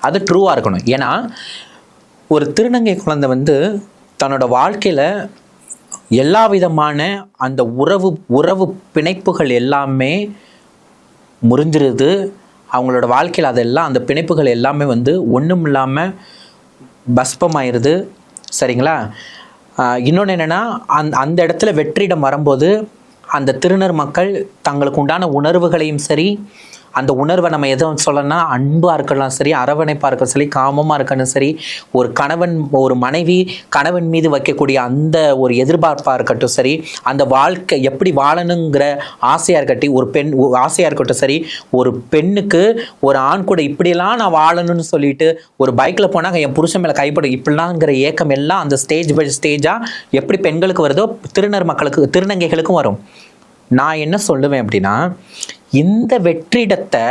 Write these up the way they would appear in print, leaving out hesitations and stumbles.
அது ட்ரூவாக இருக்கணும். ஏன்னா ஒரு திருநங்கை குழந்தை வந்து தன்னோட வாழ்க்கையில் எல்லா விதமான அந்த உறவு பிணைப்புகள் எல்லாமே முறிஞ்சிருது. அவங்களோட வாழ்க்கையில் அதெல்லாம் அந்த பிணைப்புகள் எல்லாமே வந்து ஒன்றும் இல்லாமல் பஸ்பமாயிருது. சரிங்களா? இன்னொன்று என்னென்னா, அந்த இடத்துல வெற்றிடம் வரும்போது அந்த திருநர் மக்கள் தங்களுக்கு உண்டான உணர்வுகளையும் சரி, அந்த உணர்வை நம்ம எதுவும் சொல்லணும்னா அன்பாக இருக்கலாம் சரி, அரவணைப்பாக இருக்கலாம் சரி, காமமாக இருக்கணும் சரி, ஒரு கணவன் ஒரு மனைவி கணவன் மீது வைக்கக்கூடிய அந்த ஒரு எதிர்பார்ப்பாக இருக்கட்டும் சரி, அந்த வாழ்க்கை எப்படி வாழணுங்கிற ஆசையாக இருக்கட்டும், ஒரு பெண் ஆசையாக இருக்கட்டும் சரி, ஒரு பெண்ணுக்கு ஒரு ஆண் கூட இப்படியெல்லாம் நான் வாழணும்னு சொல்லிட்டு ஒரு பைக்கில் போனாங்க என் புருஷன் மேலே கைப்படும் இப்படிலாங்கிற ஏக்கம் எல்லாம் அந்த ஸ்டேஜ் பை ஸ்டேஜாக எப்படி பெண்களுக்கு வருதோ திருநர் மக்களுக்கு திருநங்கைகளுக்கும் வரும். நான் என்ன சொல்லுவேன் அப்படின்னா, இந்த வெற்றிடத்தை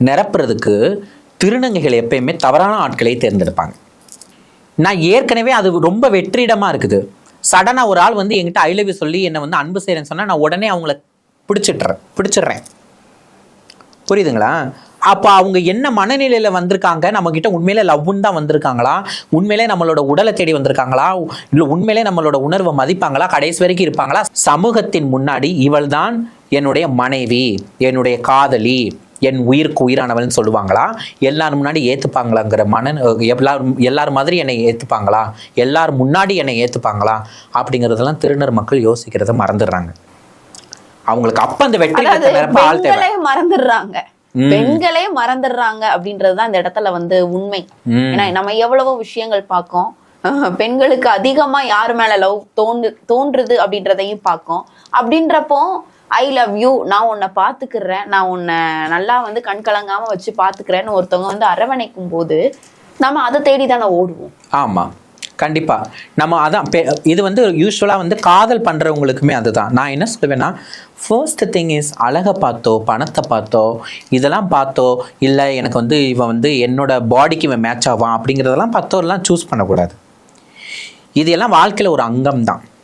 நிரப்புறதுக்கு திருநங்கைகள் எப்பயுமே தவறான ஆட்களை தேர்ந்தெடுப்பாங்க. நான் ஏற்கனவே அது ரொம்ப வெற்றிடமாக இருக்குது. சடனாக ஒரு ஆள் வந்து என்கிட்ட ஐ லவ் யூ சொல்லி என்னை வந்து அன்பு செய்கிறேன்னு சொன்னால் நான் உடனே அவங்கள பிடிச்சிடுறேன். புரியுதுங்களா? அப்போ அவங்க என்ன மனநிலையில் வந்திருக்காங்க, நம்மக்கிட்ட உண்மையிலே லவ்வுன்னு தான் வந்திருக்காங்களா, உண்மையிலே நம்மளோட உடலை தேடி வந்திருக்காங்களா, இல்லை உண்மையிலே நம்மளோட உணர்வை மதிப்பாங்களா, கடைசி வரைக்கும் இருப்பாங்களா? சமூகத்தின் முன்னாடி இவள் தான் என்னுடைய மனைவி, என்னுடைய காதலி, என் உயிருக்கு உயிரானவள்னு சொல்லுவாங்களா, எல்லாரும் முன்னாடி ஏற்றுப்பாங்களாங்கிற எல்லாரும் மாதிரி என்னை ஏற்றுப்பாங்களா, எல்லாரும் முன்னாடி என்னை ஏற்றுப்பாங்களா அப்படிங்கிறதெல்லாம் திருநர் மக்கள் யோசிக்கிறத மறந்துடுறாங்க. அவங்களுக்கு அப்ப அந்த வெற்றி மறந்துடுறாங்க, பெண்களே மறந்துடுறாங்க அப்படின்றதுதான் இந்த இடத்துல வந்து உண்மை. ஏன்னா நம்ம எவ்வளவோ விஷயங்கள் பார்க்கோம், பெண்களுக்கு அதிகமா யாரு மேல லவ் தோன்றுது அப்படின்றதையும் பார்க்கும். அப்படின்றப்போ ஐ லவ் யூ, நான் உன்னை பாத்துக்கிறேன், நான் உன்னை நல்லா வந்து கண் கலங்காம வச்சு பாத்துக்கிறேன்னு ஒருத்தவங்க வந்து அரவணைக்கும் போது நம்ம அதை தேடி தானே ஓடுவோம். ஆமா, கண்டிப்பா. நம்ம அதான் இது வந்து யூஸ்வலாக வந்து காதல் பண்ணுறவங்களுக்குமே அதுதான். நான் என்ன சொல்லுவேன்னா, ஃபர்ஸ்ட் திங் இஸ் அழகை பார்த்தோ, பணத்தை பார்த்தோ, இதெல்லாம் பார்த்தோ, இல்லை எனக்கு வந்து இவன் வந்து என்னோட பாடிக்கு இவன் மேட்ச் ஆவான் அப்படிங்கிறதெல்லாம் பார்த்தோ எல்லாம் சூஸ் பண்ணக்கூடாது. இது எல்லாம் வாழ்க்கையில் ஒரு அங்கம் தான்.